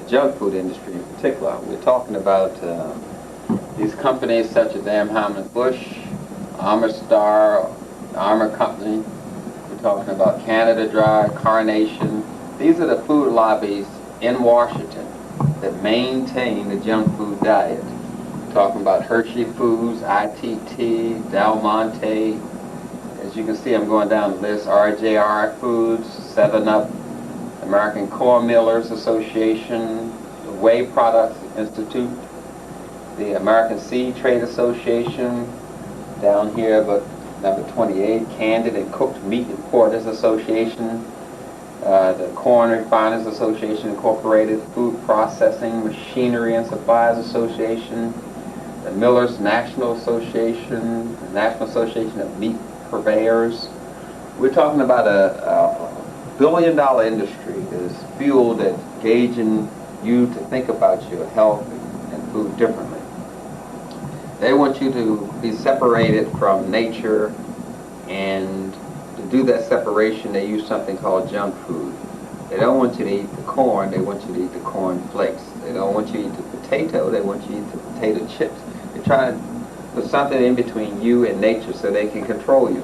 junk food industry in particular. We're talking about these companies such as Anheuser-Busch, Armour Star, Armour Company. We're talking about Canada Dry, Carnation. These are the food lobbies in Washington that maintain the junk food diet. We're talking about Hershey Foods, ITT, Del Monte. As you can see, I'm going down the list. RJR Foods, 7-Up, American Corn Millers Association, the Whey Products Institute, the American Seed Trade Association, down here but number 28, Canned and Cooked Meat Importers Association, the Corn Refiners Association Incorporated, Food Processing Machinery and Suppliers Association, the Millers National Association, the National Association of Meat Purveyors. We're talking about a billion-dollar industry that is fueled at gauging you to think about your health and food differently. They want you to be separated from nature, and to do that separation they use something called junk food. They don't want you to eat the corn, they want you to eat the corn flakes. They don't want you to eat the potato, they want you to eat the potato chips. They try to put something in between you and nature so they can control you.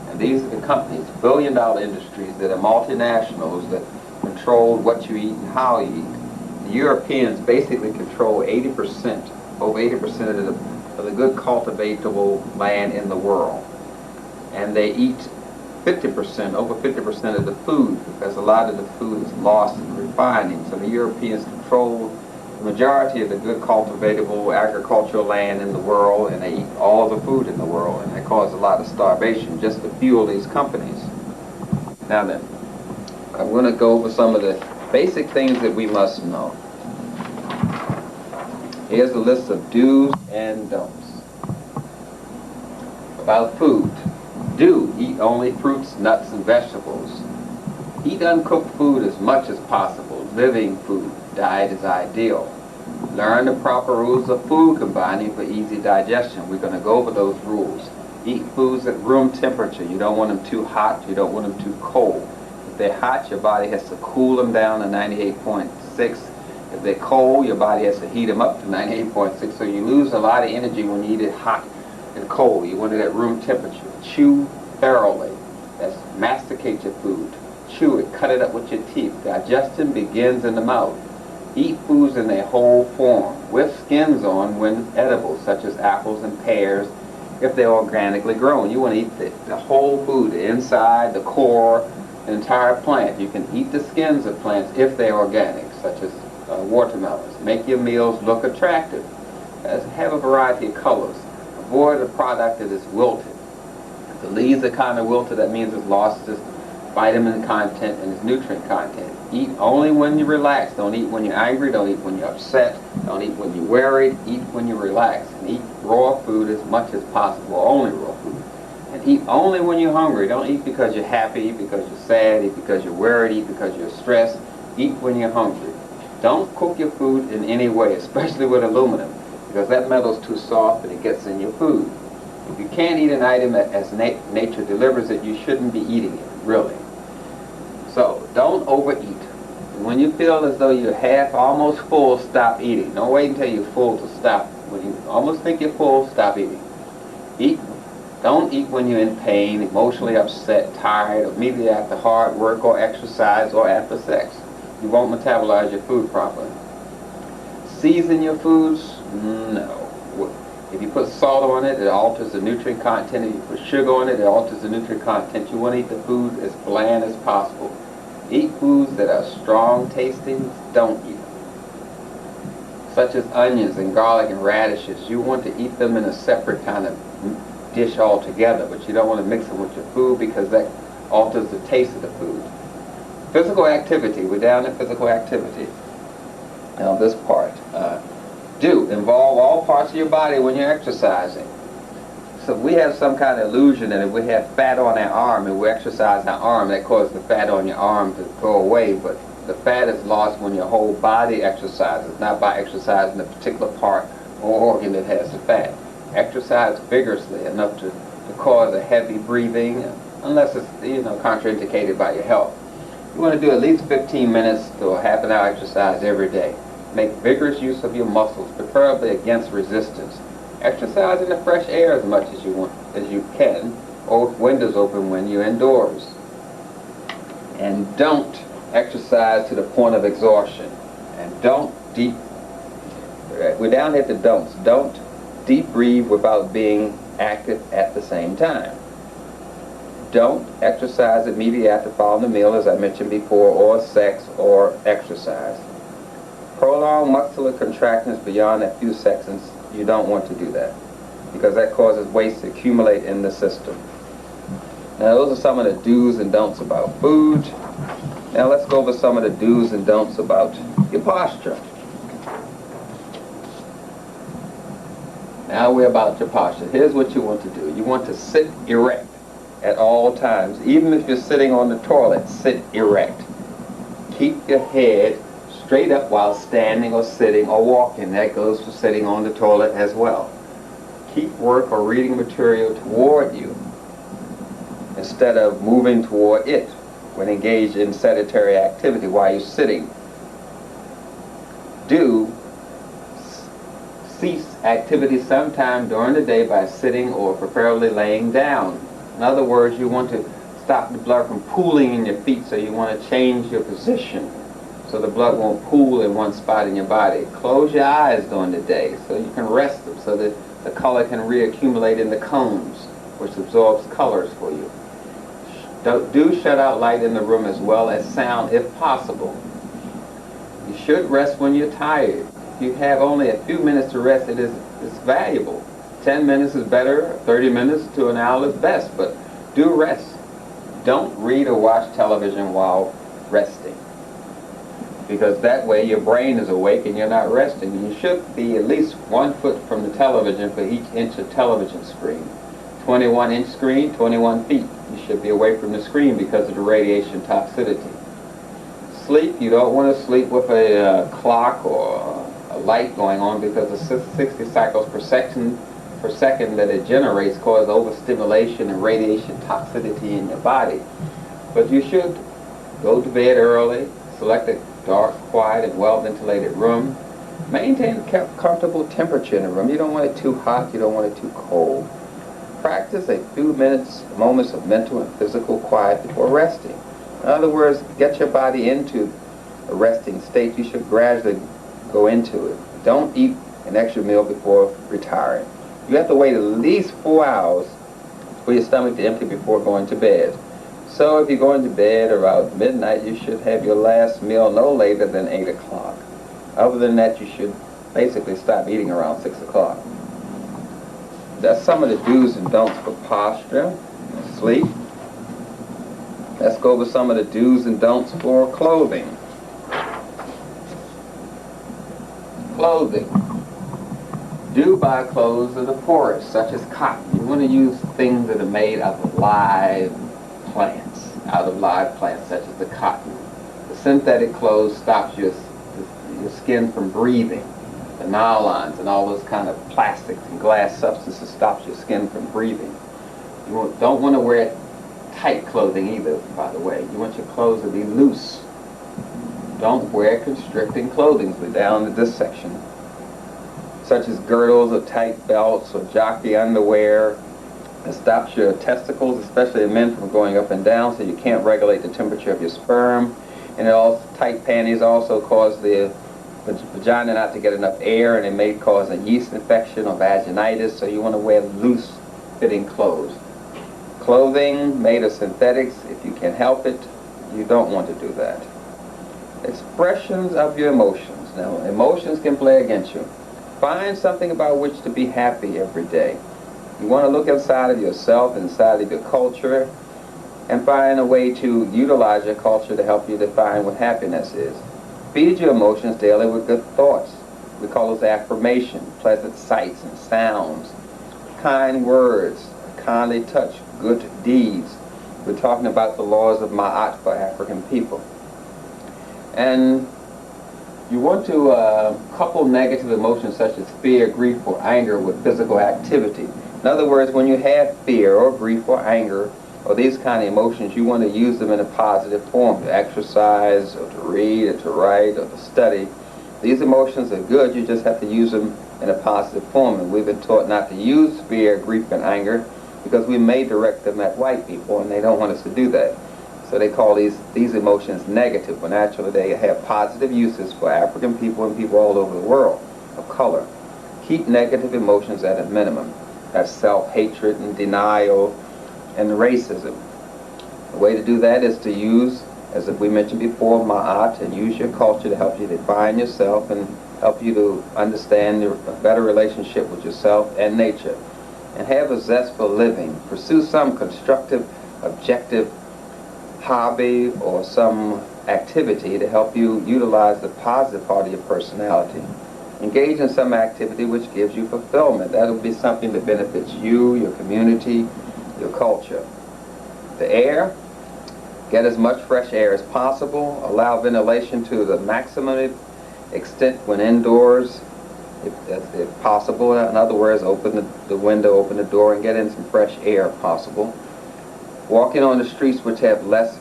And these are the companies, billion-dollar industries that are multinationals that control what you eat and how you eat. The Europeans basically control 80%, over 80% of the good cultivatable land in the world. And they eat 50%, over 50% of the food, because a lot of the food is lost in refining. So the Europeans control the majority of the good cultivatable agricultural land in the world, and they eat all the food in the world, and they cause a lot of starvation just to fuel these companies. Now then, I'm going to go over some of the basic things that we must know. Here's a list of do's and don'ts. About food. Do eat only fruits, nuts, and vegetables. Eat uncooked food as much as possible. Living food. Diet is ideal. Learn the proper rules of food combining for easy digestion. We're going to go over those rules. Eat foods at room temperature. You don't want them too hot. You don't want them too cold. If they're hot, your body has to cool them down to 98.6. If they're cold, your body has to heat them up to 98.6. So you lose a lot of energy when you eat it hot and cold. You want it at room temperature. Chew thoroughly. That's masticate your food. Chew it. Cut it up with your teeth. Digestion begins in the mouth. Eat foods in their whole form, with skins on when edible, such as apples and pears, if they're organically grown. You want to eat the whole food, the inside, the core, the entire plant. You can eat the skins of plants if they're organic, such as watermelons. Make your meals look attractive. Have a variety of colors. Avoid a product that is wilted. If the leaves are kind of wilted, that means it's lost its vitamin content and its nutrient content. Eat only when you're relaxed. Don't eat when you're angry. Don't eat when you're upset. Don't eat when you're worried. Eat when you're relaxed. And eat raw food as much as possible. Only raw food. And eat only when you're hungry. Don't eat because you're happy. Eat because you're sad. Eat because you're worried. Eat because you're stressed. Eat when you're hungry. Don't cook your food in any way, especially with aluminum, because that metal's too soft and it gets in your food. If you can't eat an item as nature delivers it, you shouldn't be eating it, really. So don't overeat. When you feel as though you're half, almost full, stop eating. Don't wait until you're full to stop. When you almost think you're full, stop eating. Eat. Don't eat when you're in pain, emotionally upset, tired, or immediately after hard work or exercise or after sex. You won't metabolize your food properly. Season your foods? No. If you put salt on it, it alters the nutrient content. If you put sugar on it, it alters the nutrient content. You want to eat the food as bland as possible. Eat foods that are strong tasting. Don't eat them. Such as onions and garlic and radishes. You want to eat them in a separate kind of dish altogether, but you don't want to mix them with your food because that alters the taste of the food. Physical activity. We're down to physical activity. Now this part. Do involve all parts of your body when you're exercising. So we have some kind of illusion that if we have fat on our arm and we exercise our arm, that causes the fat on your arm to go away. But the fat is lost when your whole body exercises, not by exercising a particular part or organ that has the fat. Exercise vigorously enough to cause a heavy breathing, unless it's contraindicated by your health. You want to do at least 15 minutes to a half an hour exercise every day. Make vigorous use of your muscles, preferably against resistance. Exercise in the fresh air as much as you can, or with windows open when you're indoors. And don't exercise to the point of exhaustion. And we're down here at the don'ts. Don't deep breathe without being active at the same time. Don't exercise immediately after following the meal, as I mentioned before, or sex or exercise. Prolonged muscular contractions beyond a few seconds, you don't want to do that, because that causes waste to accumulate in the system. Now those are some of the do's and don'ts about food. Now let's go over some of the do's and don'ts about your posture. Now we're about your posture. Here's what you want to do. You want to sit erect at all times. Even if you're sitting on the toilet, sit erect. Keep your head straight up while standing or sitting or walking. That goes for sitting on the toilet as well. Keep work or reading material toward you instead of moving toward it when engaged in sedentary activity while you're sitting. Do cease activity sometime during the day by sitting or preferably laying down. In other words, you want to stop the blood from pooling in your feet, so you want to change your position so the blood won't pool in one spot in your body. Close your eyes during the day so you can rest them, so that the color can reaccumulate in the cones, which absorbs colors for you. Do shut out light in the room as well as sound if possible. You should rest when you're tired. If you have only a few minutes to rest, it's valuable. 10 minutes is better, 30 minutes to an hour is best, but do rest. Don't read or watch television while resting, because that way your brain is awake and you're not resting. You should be at least 1 foot from the television for each inch of television screen. 21-inch screen, 21 feet. You should be away from the screen because of the radiation toxicity. Sleep, you don't want to sleep with a clock or a light going on, because the 60 cycles per second that it generates cause overstimulation and radiation toxicity in your body. But you should go to bed early, select a dark, quiet, and well-ventilated room. Maintain a comfortable temperature in the room. You don't want it too hot, you don't want it too cold. Practice a few moments of mental and physical quiet before resting. In other words, get your body into a resting state. You should gradually go into it. Don't eat an extra meal before retiring. You have to wait at least 4 hours for your stomach to empty before going to bed. So if you're going to bed around midnight, you should have your last meal no later than 8 o'clock. Other than that, you should basically stop eating around 6 o'clock. That's some of the do's and don'ts for posture, sleep. Let's go over some of the do's and don'ts for clothing. Clothing. Do buy clothes that are porous, such as cotton. You want to use things that are made out of live plants, such as the cotton. The synthetic clothes stops your skin from breathing. The nylons and all those kind of plastics and glass substances stops your skin from breathing. You don't want to wear tight clothing either, by the way. You want your clothes to be loose. Don't wear constricting clothing. We're down to this section, such as girdles or tight belts or jockey underwear. It stops your testicles, especially in men, from going up and down, so you can't regulate the temperature of your sperm. And tight panties also cause the vagina not to get enough air, and it may cause a yeast infection or vaginitis, so you want to wear loose fitting clothes. Clothing made of synthetics, if you can help it, you don't want to do that. Expressions of your emotions. Now, emotions can play against you. Find something about which to be happy every day. You want to look inside of yourself, inside of your culture, and find a way to utilize your culture to help you define what happiness is. Feed your emotions daily with good thoughts. We call those affirmations, pleasant sights and sounds, kind words, kindly touch, good deeds. We're talking about the laws of Ma'at for African people. And you want to couple negative emotions such as fear, grief, or anger with physical activity. In other words, when you have fear or grief or anger, or these kind of emotions, you want to use them in a positive form, to exercise, or to read, or to write, or to study. These emotions are good, you just have to use them in a positive form. And we've been taught not to use fear, grief, and anger because we may direct them at white people, and they don't want us to do that. So they call these emotions negative, when actually they have positive uses for African people and people all over the world of color. Keep negative emotions at a minimum. That's self-hatred and denial and racism. The way to do that is to use, as we mentioned before, ma'at, and use your culture to help you define yourself and help you to understand a better relationship with yourself and nature. And have a zest for living. Pursue some constructive, objective hobby or some activity to help you utilize the positive part of your personality. Engage in some activity which gives you fulfillment. That will be something that benefits you, your community, your culture. The air, get as much fresh air as possible. Allow ventilation to the maximum extent when indoors, if possible. In other words, open the window, open the door, and get in some fresh air if possible. Walking on the streets which have less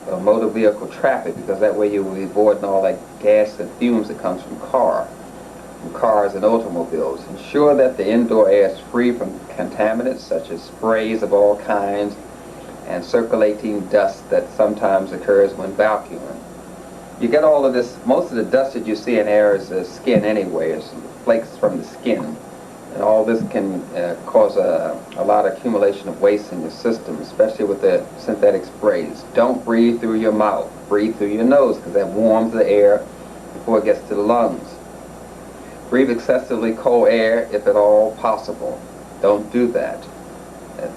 motor vehicle traffic, because that way you will be avoiding all that gas and fumes that comes from cars and automobiles. Ensure that the indoor air is free from contaminants such as sprays of all kinds and circulating dust that sometimes occurs when vacuuming. You get all of this, most of the dust that you see in air is the skin anyway, it's flakes from the skin. And all this can cause a lot of accumulation of waste in your system, especially with the synthetic sprays. Don't breathe through your mouth. Breathe through your nose, because that warms the air before it gets to the lungs. Breathe excessively cold air if at all possible. Don't do that.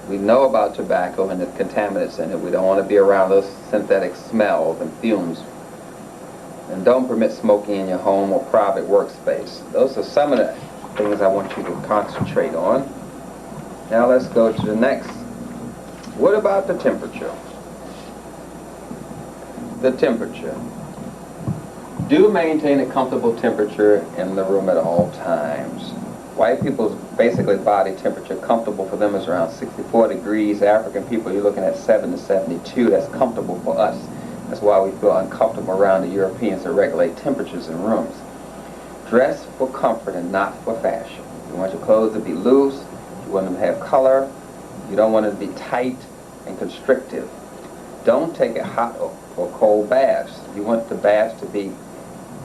We know about tobacco and the contaminants in it. We don't want to be around those synthetic smells and fumes. And don't permit smoking in your home or private workspace. Those are some of the things I want you to concentrate on. Now let's go to the next. What about the temperature? The temperature. Do maintain a comfortable temperature in the room at all times. White people's basically body temperature comfortable for them is around 64 degrees. African people, you're looking at 7 to 72. That's comfortable for us. That's why we feel uncomfortable around the Europeans that regulate temperatures in rooms. Dress for comfort and not for fashion. You want your clothes to be loose. You want them to have color. You don't want them to be tight and constrictive. Don't take a hot or cold baths. You want the baths to be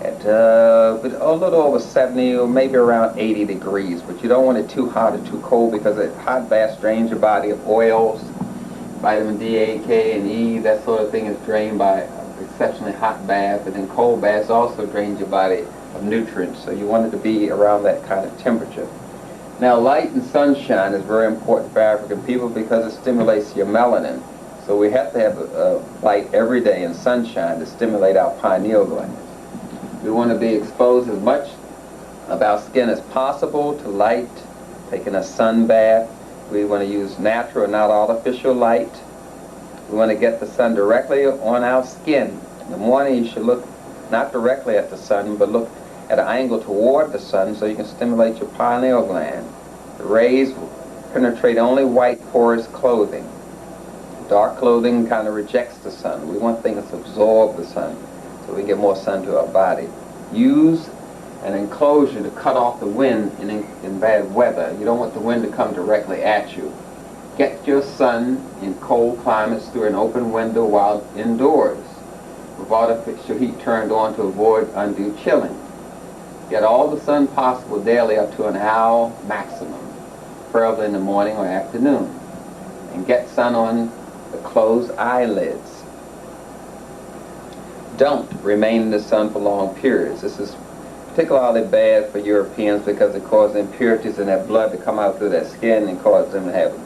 at a little over 70 or maybe around 80 degrees, but you don't want it too hot or too cold, because a hot bath drains your body of oils, vitamin D, A, K, and E, that sort of thing is drained by an exceptionally hot bath, and then cold baths also drains your body of nutrients, so you want it to be around that kind of temperature. Now, light and sunshine is very important for African people because it stimulates your melanin. So we have to have light every day and sunshine to stimulate our pineal gland. We want to be exposed as much of our skin as possible to light, taking a sun bath. We want to use natural, not artificial light. We want to get the sun directly on our skin. In the morning you should look not directly at the sun, but look at an angle toward the sun so you can stimulate your pineal gland. The rays penetrate only white porous clothing. Dark clothing kind of rejects the sun. We want things to absorb the sun so we get more sun to our body. Use an enclosure to cut off the wind in bad weather. You don't want the wind to come directly at you. Get your sun in cold climates through an open window while indoors, with artificial heat turned on to avoid undue chilling. Get all the sun possible daily up to an hour maximum, preferably in the morning or afternoon. And get sun on the closed eyelids. Don't remain in the sun for long periods. This is particularly bad for Europeans because it causes impurities in their blood to come out through their skin and cause them to have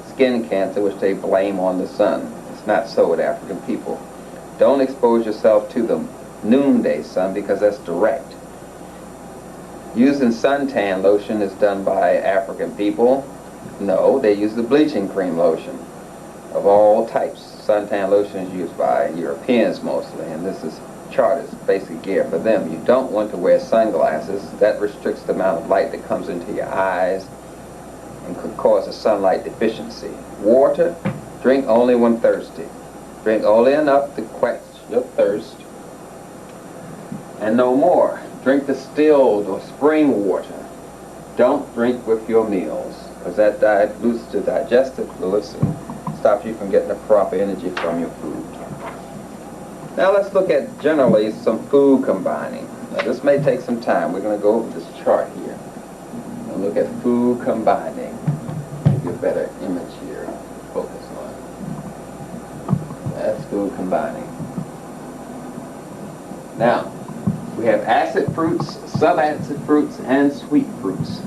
skin cancer, which they blame on the sun. It's not so with African people. Don't expose yourself to the noonday sun because that's direct. Using suntan lotion is done by African people. No, they use the bleaching cream lotion of all types. Suntan lotion is used by Europeans mostly, and this chart is basic gear for them. You don't want to wear sunglasses. That restricts the amount of light that comes into your eyes and could cause a sunlight deficiency. Water Drink only when thirsty. Drink only enough to quench your thirst, and no more. Drink distilled or spring water. Don't drink with your meals, because that dilutes the digestive fluids and stops you from getting the proper energy from your food. Now let's look at generally some food combining. Now this may take some time. We're going to go over this chart here and look at food combining. Give you a better image here. Focus on. That's food combining. Now, we have acid fruits, subacid fruits, and sweet fruits.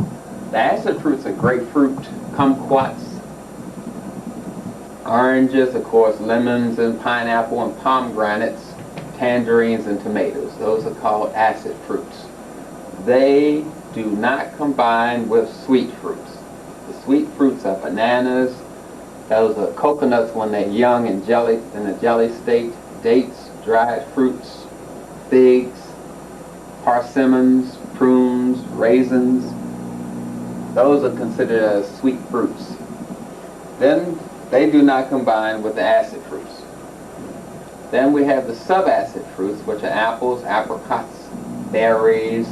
The acid fruits are grapefruit, kumquats, oranges, of course, lemons and pineapple and pomegranates, tangerines and tomatoes. Those are called acid fruits. They do not combine with sweet fruits. The sweet fruits are bananas. Those are coconuts when they're young and in a jelly state. Dates, dried fruits, figs, persimmons, prunes, raisins. Those are considered as sweet fruits. Then they do not combine with the acid fruits. Then we have the subacid fruits, which are apples, apricots, berries,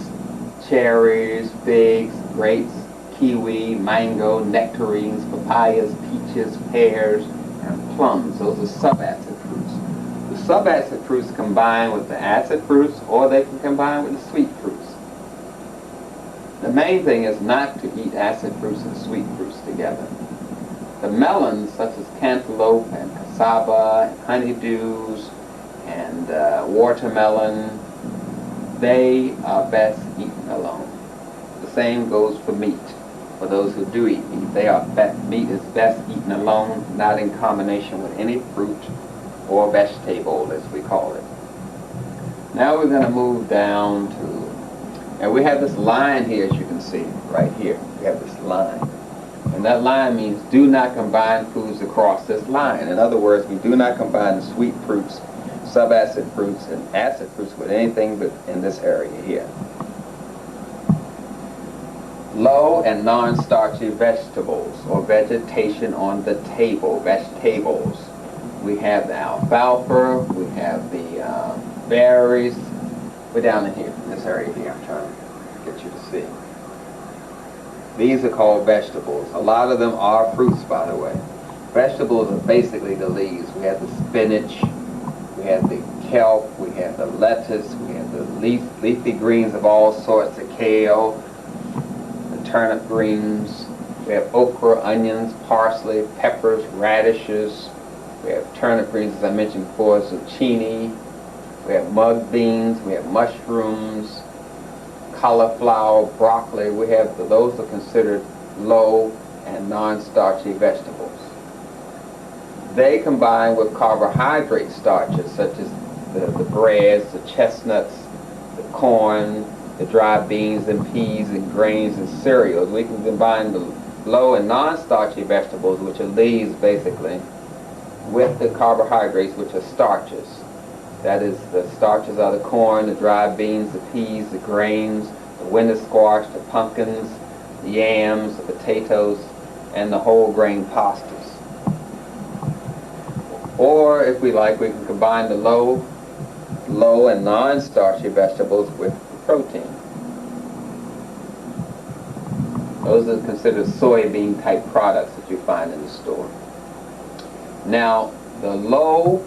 cherries, figs, grapes, kiwi, mango, nectarines, papayas, peaches, pears, and plums. Those are subacid fruits. The subacid fruits combine with the acid fruits, or they can combine with the sweet fruits. The main thing is not to eat acid fruits and sweet fruits together. The melons, such as cantaloupe and cassava and honeydews and watermelon, they are best eaten alone. The same goes for meat. For those who do eat meat, meat is best eaten alone, not in combination with any fruit or vegetable, as we call it. Now we're going to move down to, and we have this line here, as you can see, right here. We have this line. And that line means do not combine foods across this line. In other words, we do not combine the sweet fruits, subacid fruits, and acid fruits with anything but in this area here. Low and non-starchy vegetables, or vegetation on the table, vegetables. We have the alfalfa, we have the berries. We're down in here, in this area here. I'm trying to get you to see. These are called vegetables. A lot of them are fruits, by the way. Vegetables are basically the leaves. We have the spinach, we have the kelp, we have the lettuce, we have the leafy greens of all sorts, the kale, the turnip greens. We have okra, onions, parsley, peppers, radishes. We have turnip greens, as I mentioned before, zucchini. We have mung beans, we have mushrooms, cauliflower, broccoli. We have those are considered low and non-starchy vegetables. They combine with carbohydrate starches such as the breads, the chestnuts, the corn, the dry beans and peas and grains and cereals. We can combine the low and non-starchy vegetables, which are leaves basically, with the carbohydrates, which are starches. That is, the starches are the corn, the dry beans, the peas, the grains, the winter squash, the pumpkins, the yams, the potatoes, and the whole grain pastas. Or, if we like, we can combine the low and non-starchy vegetables with protein. Those are considered soybean type products that you find in the store. Now, the low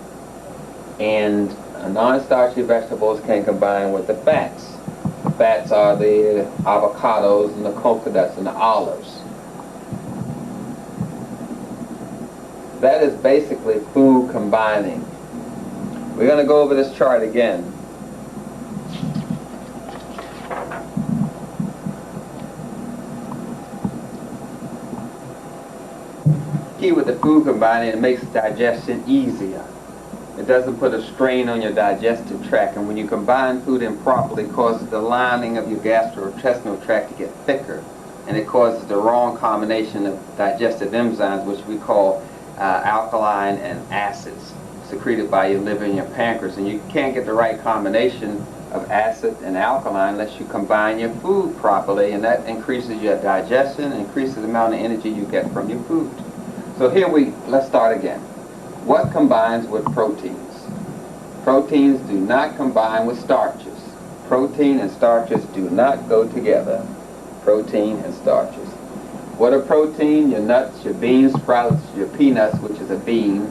and non-starchy vegetables can combine with the fats. The fats are the avocados and the coconuts and the olives. That is basically food combining. We're going to go over this chart again. Key with the food combining, it makes digestion easier. It doesn't put a strain on your digestive tract, and when you combine food improperly, it causes the lining of your gastrointestinal tract to get thicker, and it causes the wrong combination of digestive enzymes, which we call alkaline and acids, secreted by your liver and your pancreas. And you can't get the right combination of acid and alkaline unless you combine your food properly, and that increases your digestion, increases the amount of energy you get from your food. So let's start again. What combines with proteins? Proteins do not combine with starches. Protein and starches do not go together. Protein and starches. What are protein? Your nuts, your bean sprouts, your peanuts, which is a bean,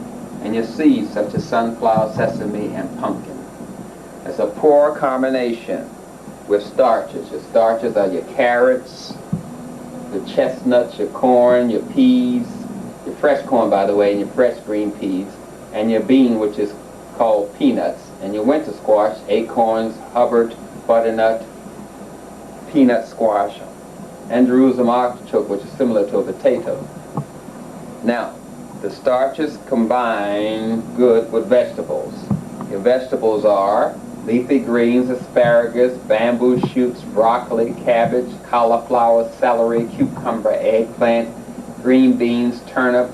and your seeds such as sunflower, sesame, and pumpkin. It's a poor combination with starches. Your starches are your carrots, your chestnuts, your corn, your peas, your fresh corn, by the way, and your fresh green peas, and your bean, which is called peanuts, and your winter squash, acorns, Hubbard, butternut, peanut squash, and Jerusalem artichoke, which is similar to a potato. Now, the starches combine good with vegetables. Your vegetables are leafy greens, asparagus, bamboo shoots, broccoli, cabbage, cauliflower, celery, cucumber, eggplant, green beans, turnip,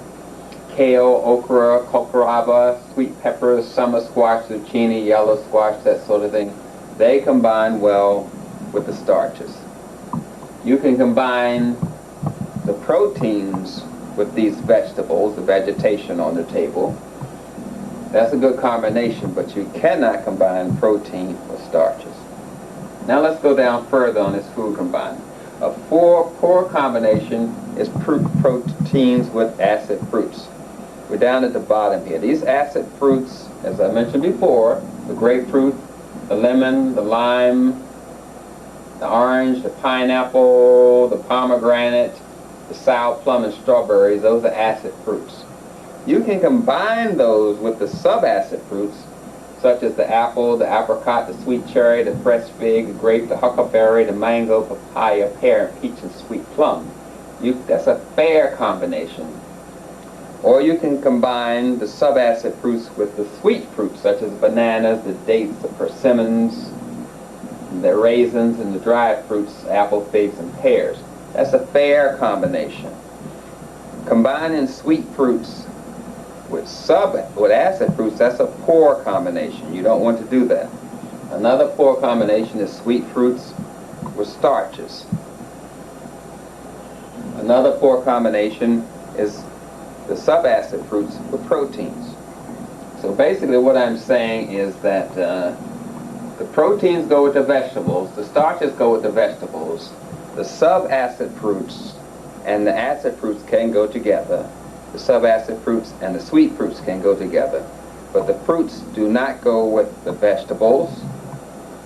kale, okra, kohlrabi, sweet peppers, summer squash, zucchini, yellow squash, that sort of thing. They combine well with the starches. You can combine the proteins with these vegetables, the vegetation on the table. That's a good combination, but you cannot combine protein with starches. Now let's go down further on this food combining. A poor combination is proteins with acid fruits. We're down at the bottom here. These acid fruits, as I mentioned before, the grapefruit, the lemon, the lime, the orange, the pineapple, the pomegranate, the sour plum, and strawberries, those are acid fruits. You can combine those with the subacid fruits, such as the apple, the apricot, the sweet cherry, the fresh fig, the grape, the huckleberry, the mango, papaya, pear, peach, and sweet plum. That's a fair combination. Or you can combine the subacid fruits with the sweet fruits, such as bananas, the dates, the persimmons, the raisins, and the dried fruits, apple, figs, and pears. That's a fair combination. Combining sweet fruits with acid fruits, that's a poor combination. You don't want to do that. Another poor combination is sweet fruits with starches. Another poor combination is the subacid fruits with proteins. So basically what I'm saying is that the proteins go with the vegetables, the starches go with the vegetables, the subacid fruits and the acid fruits can go together. The subacid fruits and the sweet fruits can go together. But the fruits do not go with the vegetables,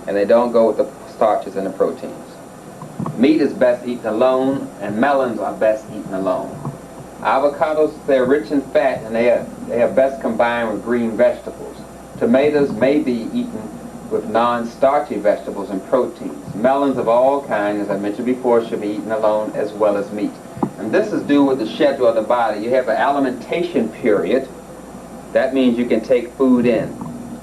and they don't go with the starches and the proteins. Meat is best eaten alone, and melons are best eaten alone. Avocados, they're rich in fat, and they are best combined with green vegetables. Tomatoes may be eaten with non-starchy vegetables and proteins. Melons of all kinds, as I mentioned before, should be eaten alone as well as meat. And this is due with the schedule of the body. You have an alimentation period. That means you can take food in.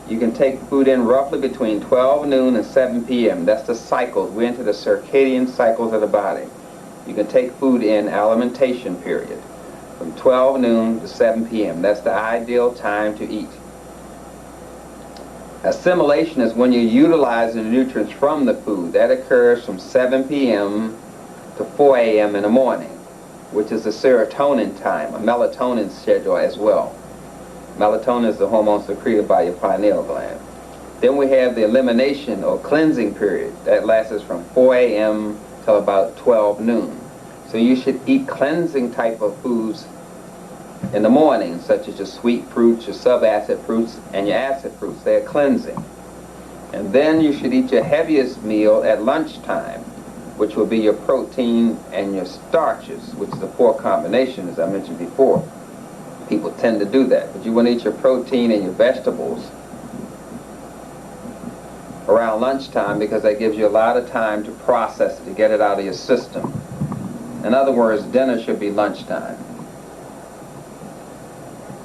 You can take food in roughly between 12 noon and 7 p.m. That's the cycles. We're into the circadian cycles of the body. You can take food in alimentation period from 12 noon to 7 p.m. That's the ideal time to eat. Assimilation is when you're utilizing the nutrients from the food. That occurs from 7 p.m. to 4 a.m. in the morning, which is the serotonin time, a melatonin schedule as well. Melatonin is the hormone secreted by your pineal gland. Then we have the elimination or cleansing period. That lasts from 4 a.m. till about 12 noon. So you should eat cleansing type of foods in the morning, such as your sweet fruits, your subacid fruits, and your acid fruits. They're cleansing. And then you should eat your heaviest meal at lunchtime, which will be your protein and your starches, which is a poor combination, as I mentioned before. People tend to do that. But you want to eat your protein and your vegetables around lunchtime, because that gives you a lot of time to process it, to get it out of your system. In other words, dinner should be lunchtime.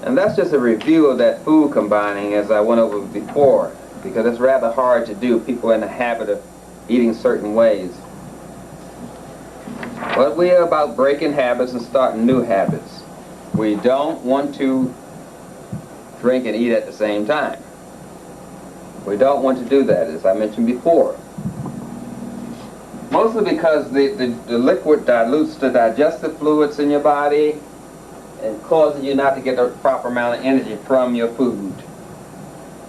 And that's just a review of that food combining as I went over before, because it's rather hard to do. People are in the habit of eating certain ways. But we are about breaking habits and starting new habits. We don't want to drink and eat at the same time. We don't want to do that, as I mentioned before. Mostly because the liquid dilutes the digestive fluids in your body, and causes you not to get the proper amount of energy from your food.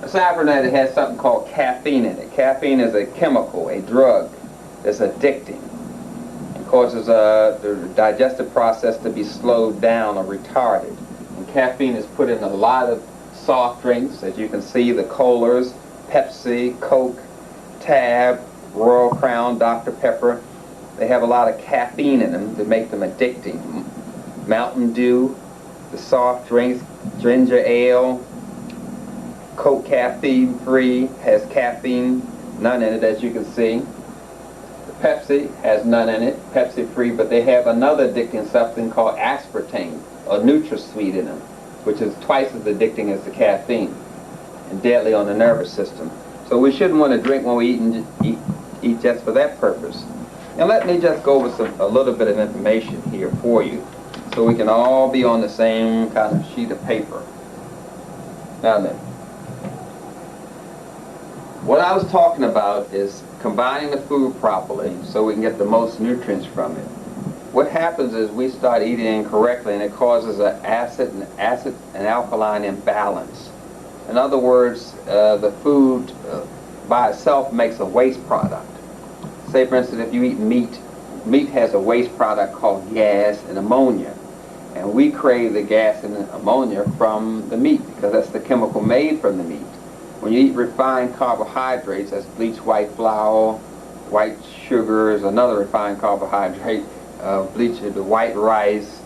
Aside from that, it has something called caffeine in it. Caffeine is a chemical, a drug that's addicting. It causes the digestive process to be slowed down or retarded. And caffeine is put in a lot of soft drinks, as you can see, the colas, Pepsi, Coke, Tab, Royal Crown, Dr. Pepper. They have a lot of caffeine in them to make them addicting. Mountain Dew, the soft drinks, ginger ale, Coke caffeine free, has caffeine, none in it, as you can see. The Pepsi has none in it, Pepsi free, but they have another addicting substance called aspartame, or NutraSweet in them, which is twice as addicting as the caffeine and deadly on the nervous system. So we shouldn't want to drink when we eat just for that purpose. Now let me just go over a little bit of information here for you, so we can all be on the same kind of sheet of paper. Now then, what I was talking about is combining the food properly so we can get the most nutrients from it. What happens is we start eating incorrectly, and it causes an acid and alkaline imbalance. In other words, the food by itself makes a waste product. Say for instance, if you eat meat, meat has a waste product called gas and ammonia. And we crave the gas and ammonia from the meat because that's the chemical made from the meat. When you eat refined carbohydrates, that's bleached white flour, white sugar is another refined carbohydrate, the white rice,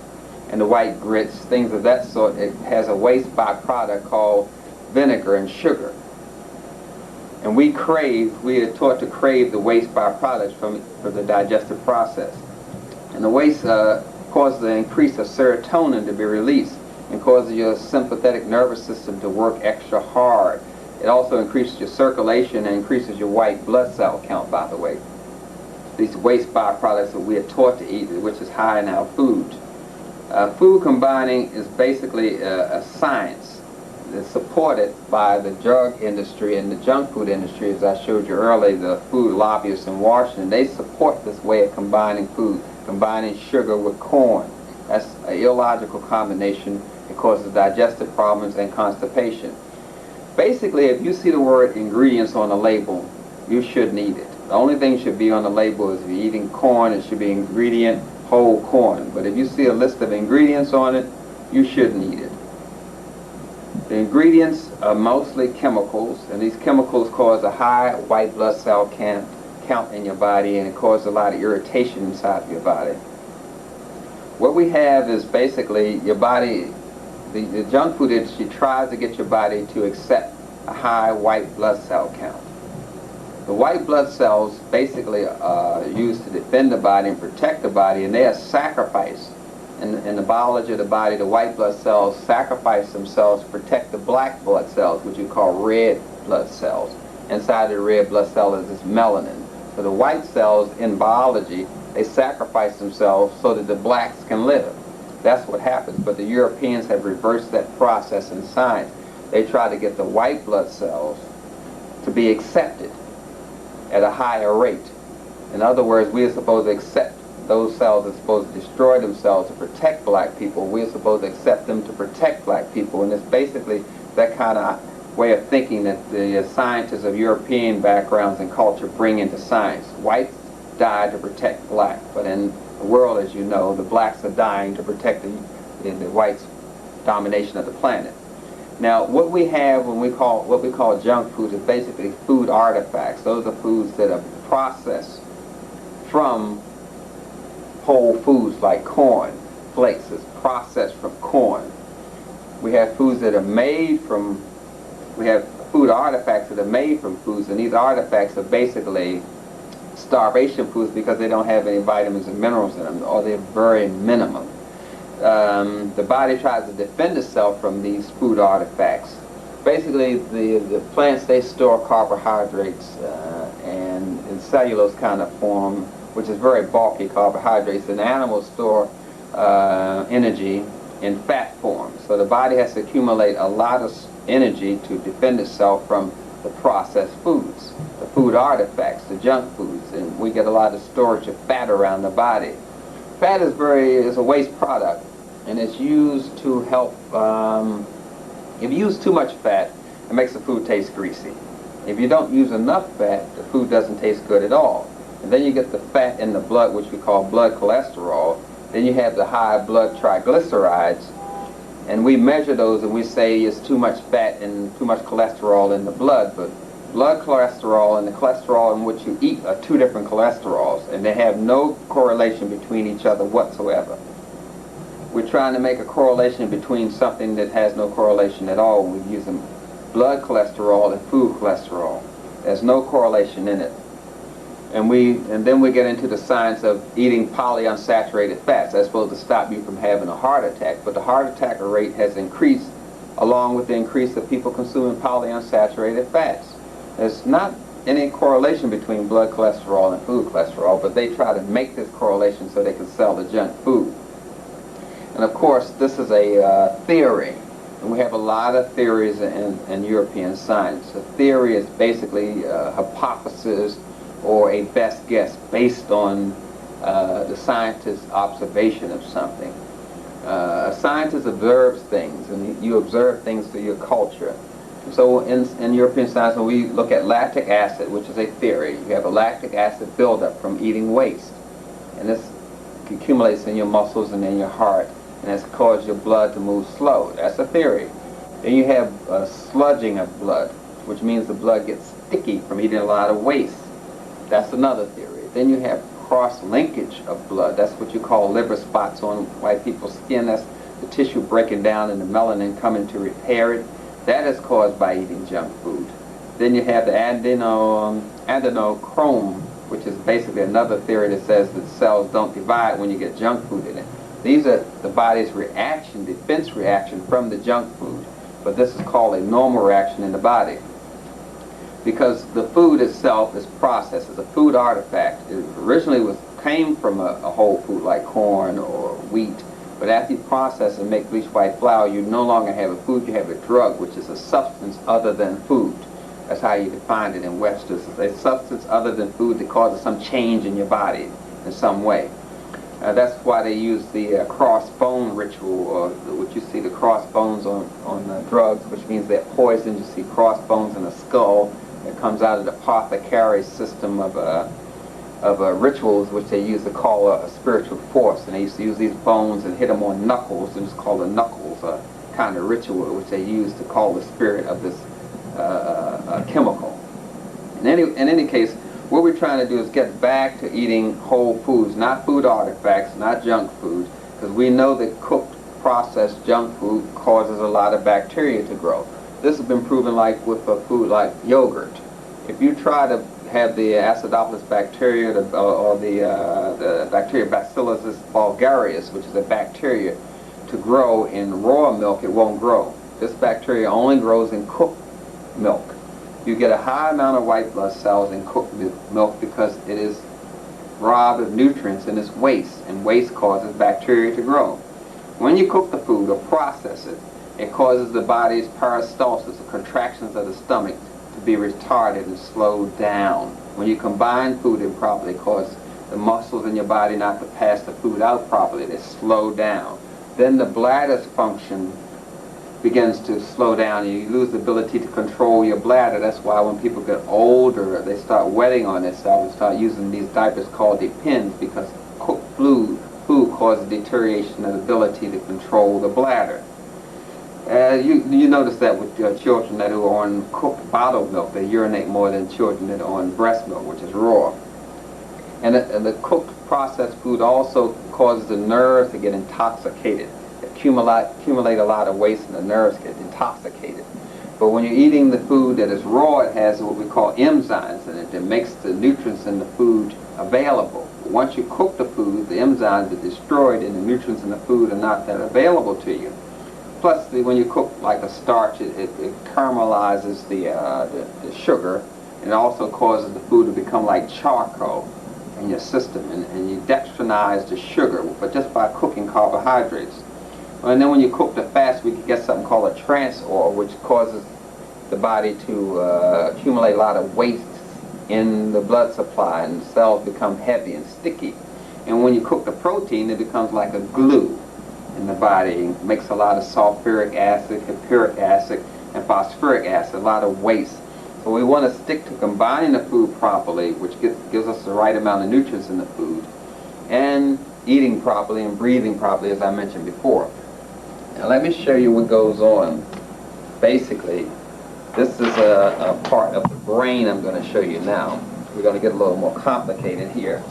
and the white grits, things of that sort, it has a waste byproduct called vinegar and sugar. And we are taught to crave the waste byproducts from the digestive process. And the waste causes an increase of serotonin to be released and causes your sympathetic nervous system to work extra hard. It also increases your circulation and increases your white blood cell count, by the way. These waste byproducts that we are taught to eat, which is high in our food. Food combining is basically a science that's supported by the drug industry and the junk food industry. As I showed you earlier, the food lobbyists in Washington, they support this way of combining food, combining sugar with corn. That's an illogical combination. It causes digestive problems and constipation. Basically, if you see the word ingredients on the label, you shouldn't eat it. The only thing should be on the label is if you're eating corn, it should be ingredient whole corn. But if you see a list of ingredients on it, you shouldn't eat it. The ingredients are mostly chemicals, and these chemicals cause a high white blood cell count in your body, and it causes a lot of irritation inside of your body. What we have is basically your body, the junk food industry tries to get your body to accept a high white blood cell count. The white blood cells basically are used to defend the body and protect the body, and they are sacrificed. In the biology of the body, the white blood cells sacrifice themselves to protect the black blood cells, which you call red blood cells. Inside the red blood cell is this melanin. So the white cells in biology, they sacrifice themselves so that the blacks can live. That's what happens. But the Europeans have reversed that process in science. They try to get the white blood cells to be accepted at a higher rate. In other words, we are supposed to accept those cells are supposed to destroy themselves to protect black people. We're supposed to accept them to protect black people. And it's basically that kind of way of thinking that the scientists of European backgrounds and culture bring into science. Whites die to protect black, but in the world, as you know, the blacks are dying to protect the whites' domination of the planet. Now, what we have when what we call junk food is basically food artifacts. Those are foods that are processed from whole foods like corn. Flakes is processed from corn. We have foods that are made from, we have food artifacts that are made from foods, and these artifacts are basically starvation foods because they don't have any vitamins and minerals in them, or they're very minimum. The body tries to defend itself from these food artifacts. Basically, the plants, they store carbohydrates and in cellulose kind of form, which is very bulky carbohydrates, and animals store energy in fat form. So the body has to accumulate a lot of energy to defend itself from the processed foods, the food artifacts, the junk foods, and we get a lot of storage of fat around the body. Fat is a waste product. and it's used to help, if you use too much fat, it makes the food taste greasy. If you don't use enough fat, the food doesn't taste good at all. And then you get the fat in the blood, which we call blood cholesterol. Then you have the high blood triglycerides, and we measure those and we say it's too much fat and too much cholesterol in the blood, but blood cholesterol and the cholesterol in which you eat are two different cholesterols, and they have no correlation between each other whatsoever. We're trying to make a correlation between something that has no correlation at all. We're using blood cholesterol and food cholesterol. There's no correlation in it. And then we get into the science of eating polyunsaturated fats. That's supposed to stop you from having a heart attack, but the heart attack rate has increased along with the increase of people consuming polyunsaturated fats. There's not any correlation between blood cholesterol and food cholesterol, but they try to make this correlation so they can sell the junk food. And of course, this is a theory, and we have a lot of theories in European science. A theory is basically a hypothesis or a best guess based on the scientist's observation of something. A scientist observes things, and you observe things through your culture. So in European science, when we look at lactic acid, which is a theory, you have a lactic acid buildup from eating waste, and this accumulates in your muscles and in your heart, and has caused your blood to move slow. That's a theory. Then you have sludging of blood, which means the blood gets sticky from eating a lot of waste. That's another theory. Then you have cross-linkage of blood. That's what you call liver spots on white people's skin. That's the tissue breaking down and the melanin coming to repair it. That is caused by eating junk food. Then you have the adrenochrome, which is basically another theory that says that cells don't divide when you get junk food in it. These are the body's reaction, defense reaction from the junk food. But this is called a normal reaction in the body, because the food itself is processed. It's a food artifact. It originally came from a whole food like corn or wheat, but after you process and make bleached white flour, you no longer have a food, you have a drug, which is a substance other than food. That's how you define it in Webster's. It's a substance other than food that causes some change in your body in some way. That's why they use the crossbone ritual, or what you see, the crossbones on drugs, which means they're poisoned. You see crossbones in a skull. It comes out of the apothecary system of rituals, which they use to call a spiritual force. And they used to use these bones and hit them on knuckles, and it's called the knuckles kind of ritual, which they use to call the spirit of this chemical. In any case, what we're trying to do is get back to eating whole foods, not food artifacts, not junk food, because we know that cooked, processed junk food causes a lot of bacteria to grow. This has been proven like with a food like yogurt. If you try to have the acidophilus bacteria or the bacteria Bacillus bulgarius, which is a bacteria, to grow in raw milk, it won't grow. This bacteria only grows in cooked milk. You get a high amount of white blood cells in cooked milk because it is robbed of nutrients and it's waste, and waste causes bacteria to grow. When you cook the food or process it, it causes the body's peristalsis, the contractions of the stomach, to be retarded and slowed down. When you combine food improperly, it causes the muscles in your body not to pass the food out properly. They slow down. Then the bladder's function begins to slow down, and you lose the ability to control your bladder. That's why when people get older, they start wetting on themselves and start using these diapers called Depends, because cooked food causes deterioration of the ability to control the bladder. You notice that with children that are on cooked bottled milk, they urinate more than children that are on breast milk, which is raw. And the cooked processed food also causes the nerves to get intoxicated. Accumulate a lot of waste and the nerves get intoxicated. But when you're eating the food that is raw, it has what we call enzymes in it that makes the nutrients in the food available. Once you cook the food, the enzymes are destroyed and the nutrients in the food are not that available to you. Plus, when you cook like a starch, it caramelizes the sugar, and it also causes the food to become like charcoal in your system, and you dextrinize the sugar, but just by cooking carbohydrates. And then when you cook the fats, we can get something called a trans oil, which causes the body to accumulate a lot of waste in the blood supply, and the cells become heavy and sticky. And when you cook the protein, it becomes like a glue. in the body. It makes a lot of sulfuric acid, sulfuric acid, and phosphoric acid, a lot of waste. So we want to stick to combining the food properly, which gives us the right amount of nutrients in the food, and eating properly and breathing properly, as I mentioned before. Now let me show you what goes on. Basically, this is a part of the brain I'm going to show you now. We're going to get a little more complicated here.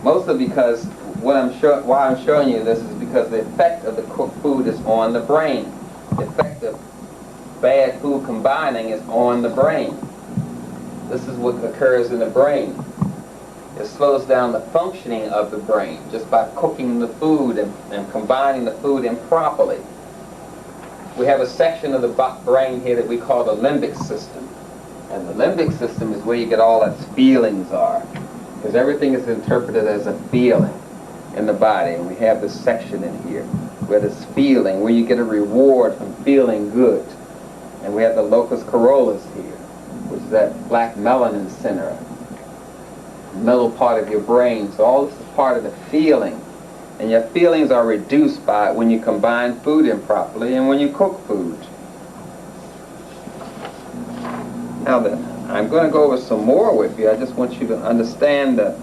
Mostly because why I'm showing you this is because the effect of the cooked food is on the brain. The effect of bad food combining is on the brain. This is what occurs in the brain. It slows down the functioning of the brain just by cooking the food and combining the food improperly. We have a section of the brain here that we call the limbic system. And the limbic system is where you get all its feelings are. Because everything is interpreted as a feeling in the body. And we have this section in here where this feeling, where you get a reward from feeling good. And we have the locus coeruleus here, which is that black melanin center, middle part of your brain. So all this is part of the feeling. And your feelings are reduced by when you combine food improperly and when you cook food. Now then, I'm going to go over some more with you. I just want you to understand that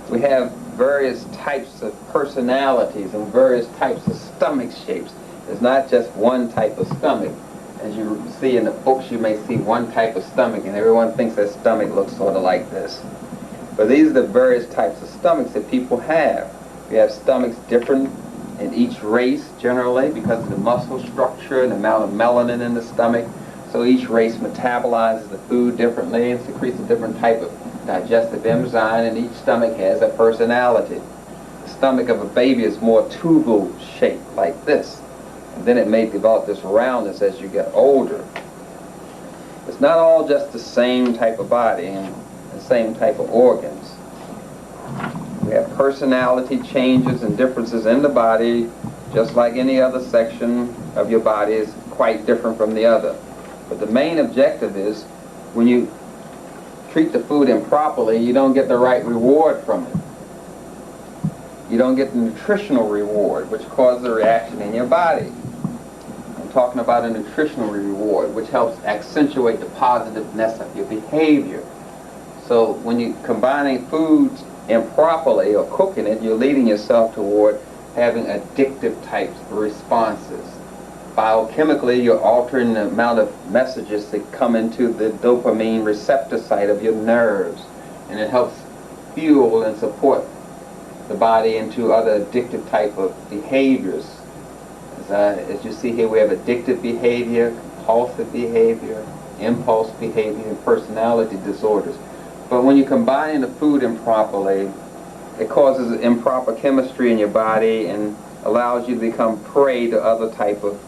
we have various types of personalities and various types of stomach shapes. There's not just one type of stomach. As you see in the books, you may see one type of stomach, and everyone thinks their stomach looks sort of like this. But these are the various types of stomachs that people have. We have stomachs different in each race, generally, because of the muscle structure and the amount of melanin in the stomach. So each race metabolizes the food differently and secretes a different type of digestive enzyme, and each stomach has a personality. The stomach of a baby is more tubal shaped, like this. And then it may develop this roundness as you get older. It's not all just the same type of body and the same type of organs. We have personality changes and differences in the body, just like any other section of your body is quite different from the other. But the main objective is when you treat the food improperly, you don't get the right reward from it. You don't get the nutritional reward, which causes a reaction in your body. I'm talking about a nutritional reward, which helps accentuate the positiveness of your behavior. So when you're combining foods improperly or cooking it, you're leading yourself toward having addictive types of responses. Biochemically, you're altering the amount of messages that come into the dopamine receptor site of your nerves, and it helps fuel and support the body into other addictive type of behaviors. As you see here, we have addictive behavior, compulsive behavior, impulse behavior, and personality disorders. But when you're combining the food improperly, it causes improper chemistry in your body and allows you to become prey to other type of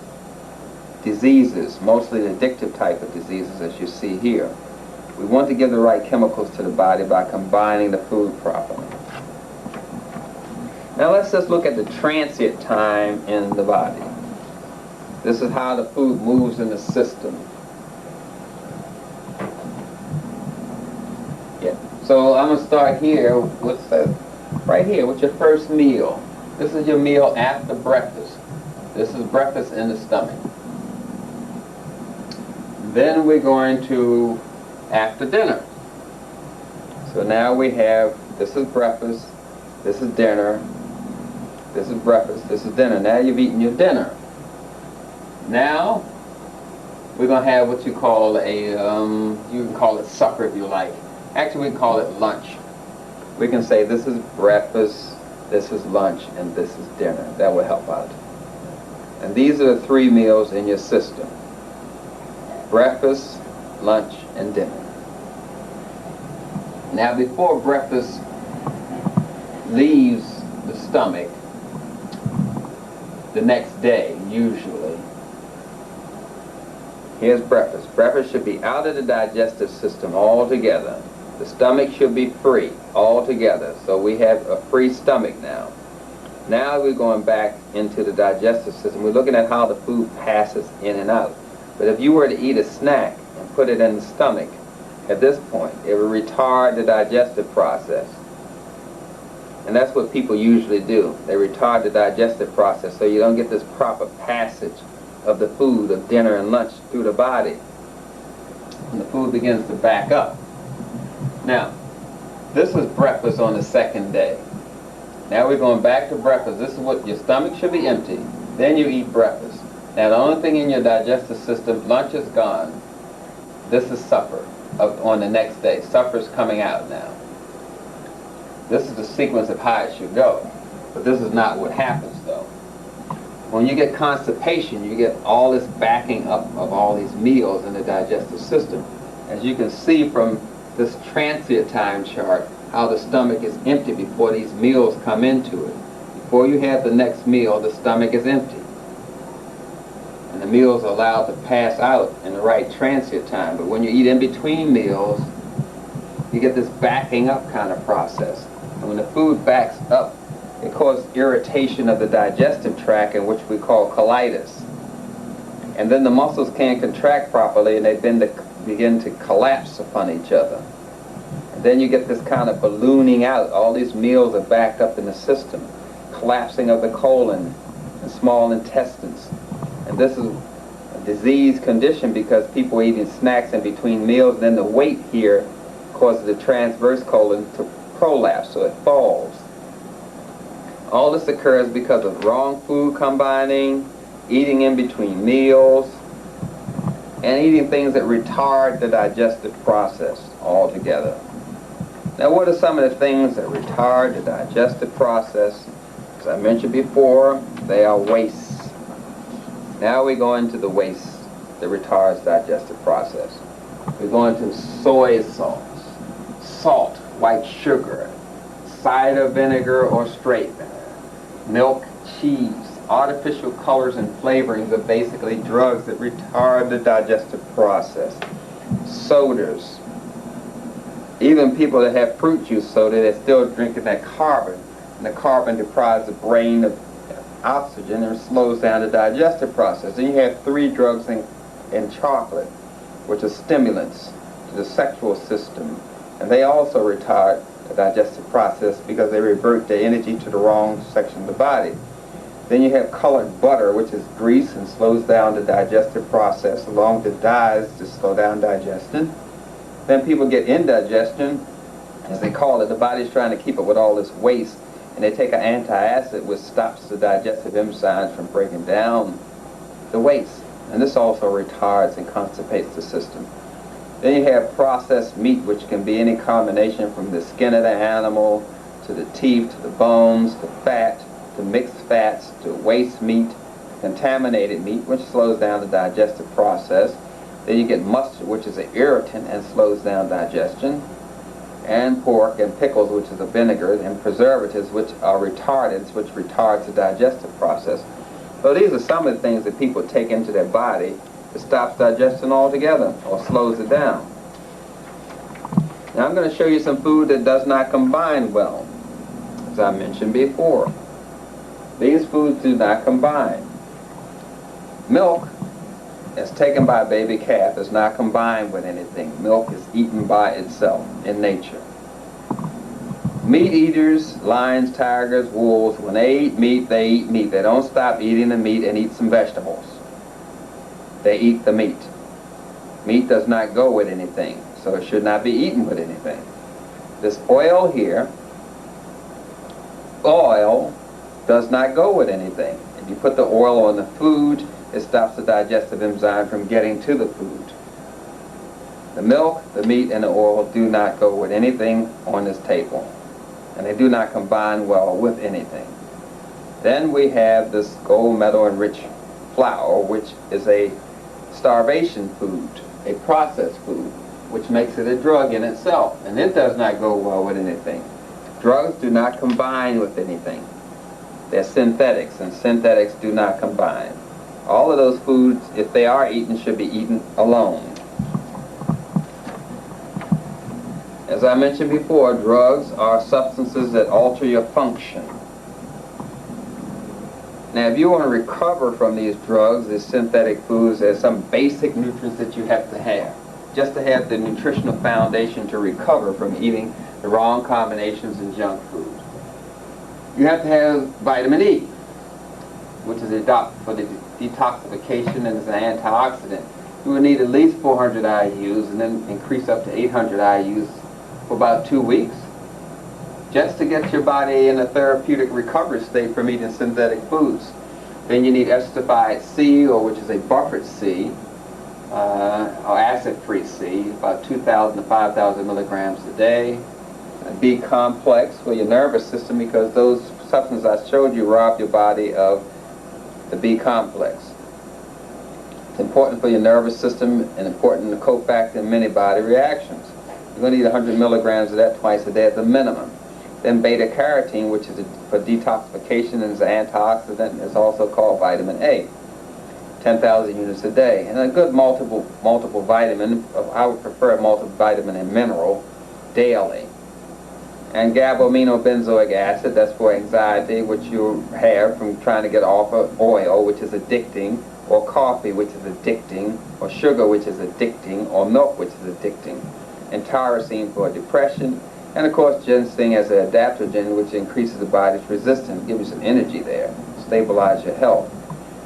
diseases, mostly addictive type of diseases, as you see here. We want to give the right chemicals to the body by combining the food properly. Now let's just look at the transient time in the body. This is how the food moves in the system. Yeah. So I'm going to start here with right here with your first meal. This is your meal after breakfast. This is breakfast in the stomach. Then we're going to after dinner. So now we have, this is breakfast, this is dinner, this is breakfast, this is dinner. Now you've eaten your dinner. Now we're going to have what you call a, you can call it supper if you like. Actually, we can call it lunch. We can say this is breakfast, this is lunch, and this is dinner. That will help out. And these are the 3 meals in your system. Breakfast, lunch, and dinner. Now before breakfast leaves the stomach the next day, usually, here's breakfast. Breakfast should be out of the digestive system altogether. The stomach should be free altogether. So we have a free stomach now. Now we're going back into the digestive system. We're looking at how the food passes in and out. But if you were to eat a snack and put it in the stomach, at this point, it will retard the digestive process. And that's what people usually do. They retard the digestive process so you don't get this proper passage of the food of dinner and lunch through the body. And the food begins to back up. Now, this is breakfast on the second day. Now we're going back to breakfast. This is what your stomach should be empty. Then you eat breakfast. Now the only thing in your digestive system, lunch is gone. This is supper on the next day. Supper's coming out now. This is the sequence of how it should go. But this is not what happens though. When you get constipation, you get all this backing up of all these meals in the digestive system. As you can see from this transient time chart, how the stomach is empty before these meals come into it. Before you have the next meal, the stomach is empty. And the meals are allowed to pass out in the right transient time. But when you eat in between meals, you get this backing up kind of process. And when the food backs up, it causes irritation of the digestive tract, in which we call colitis. And then the muscles can't contract properly, and they begin to collapse upon each other. And then you get this kind of ballooning out. All these meals are backed up in the system. Collapsing of the colon and small intestines. And this is a disease condition because people are eating snacks in between meals, and then the weight here causes the transverse colon to prolapse, so it falls. All this occurs because of wrong food combining, eating in between meals, and eating things that retard the digestive process altogether. Now, what are some of the things that retard the digestive process? As I mentioned before, they are wastes. Now we go into the waste that retards digestive process. We go into soy sauce, salt, white sugar, cider vinegar or straight vinegar, milk, cheese, artificial colors and flavorings are basically drugs that retard the digestive process. Sodas. Even people that have fruit juice soda, they're still drinking that carbon. And the carbon deprives the brain of oxygen and slows down the digestive process. Then you have 3 drugs in chocolate, which are stimulants to the sexual system. And they also retard the digestive process because they revert the energy to the wrong section of the body. Then you have colored butter, which is grease and slows down the digestive process, along with dyes to slow down digestion. Then people get indigestion, as they call it. The body's trying to keep up with all this waste, and they take an antacid which stops the digestive enzymes from breaking down the waste. And this also retards and constipates the system. Then you have processed meat, which can be any combination from the skin of the animal, to the teeth, to the bones, to fat, to mixed fats, to waste meat, contaminated meat, which slows down the digestive process. Then you get mustard, which is an irritant and slows down digestion. And pork and pickles, which is a vinegar, and preservatives, which are retardants, which retards the digestive process. So these are some of the things that people take into their body that stops digestion altogether or slows it down. Now I'm going to show you some food that does not combine well, as I mentioned before. These foods do not combine. Milk, as taken by a baby calf, is not combined with anything. Milk is eaten by itself in nature. Meat eaters, lions, tigers, wolves, when they eat meat, they eat meat. They don't stop eating the meat and eat some vegetables. They eat the meat. Meat does not go with anything, so it should not be eaten with anything. This oil here, oil does not go with anything. If you put the oil on the food, it stops the digestive enzyme from getting to the food. The milk, the meat, and the oil do not go with anything on this table. And they do not combine well with anything. Then we have this gold medal enriched flour, which is a starvation food, a processed food, which makes it a drug in itself. And it does not go well with anything. Drugs do not combine with anything. They're synthetics, and synthetics do not combine. All of those foods, if they are eaten, should be eaten alone. As I mentioned before, drugs are substances that alter your function. Now, if you want to recover from these drugs, these synthetic foods, there's some basic nutrients that you have to have, just to have the nutritional foundation to recover from eating the wrong combinations in junk food. You have to have vitamin E, which is for the detoxification and is an antioxidant. You will need at least 400 IUs and then increase up to 800 IUs for about 2 weeks, just to get your body in a therapeutic recovery state from eating synthetic foods. Then you need esterified C, or which is a buffered C, or acid-free C, about 2,000 to 5,000 milligrams a day. A B complex for your nervous system, because those substances I showed you rob your body of the B complex. It's important for your nervous system and important to cofactor in many body reactions. You're going to need 100 milligrams of that twice a day at the minimum. Then beta-carotene, which is for detoxification and is an antioxidant, is also called vitamin A. 10,000 units a day. And a good multiple vitamin, I would prefer a multivitamin and mineral, daily. And GABA-aminobenzoic acid, that's for anxiety, which you have from trying to get off of oil, which is addicting, or coffee, which is addicting, or sugar, which is addicting, or milk, which is addicting. And tyrosine for depression. And of course, ginseng as an adaptogen, which increases the body's resistance, gives you some energy there, stabilize your health.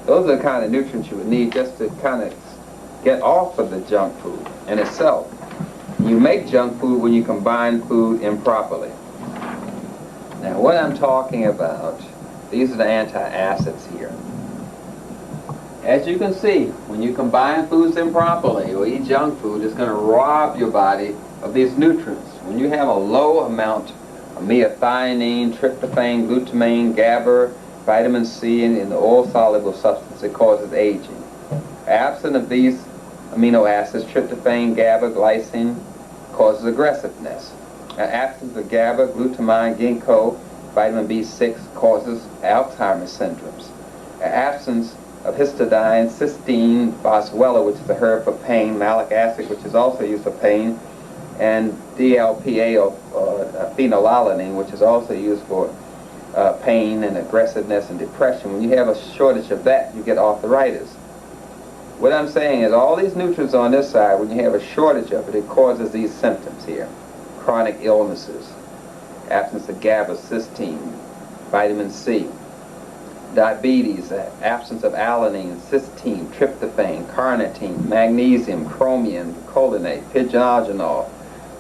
Those are the kind of nutrients you would need just to kind of get off of the junk food in itself. You make junk food when you combine food improperly. Now, what I'm talking about, these are the antacids here. As you can see, when you combine foods improperly or eat junk food, it's going to rob your body of these nutrients. When you have a low amount of methionine, tryptophan, glutamine, GABA, vitamin C, and the oil-soluble substance, it causes aging. Absent of these amino acids, tryptophan, GABA, glycine, causes aggressiveness. Absence of GABA, glutamine, ginkgo, vitamin B6 causes Alzheimer's syndromes. Absence of histidine, cysteine, boswellia, which is a herb for pain, malic acid, which is also used for pain, and DLPA, or phenylalanine, which is also used for pain and aggressiveness and depression. When you have a shortage of that, you get arthritis. What I'm saying is all these nutrients on this side, when you have a shortage of it, it causes these symptoms here. Chronic illnesses, absence of GABA, cysteine, vitamin C, diabetes, absence of alanine, cysteine, tryptophan, carnitine, magnesium, chromium, cholinate, pigeongenol,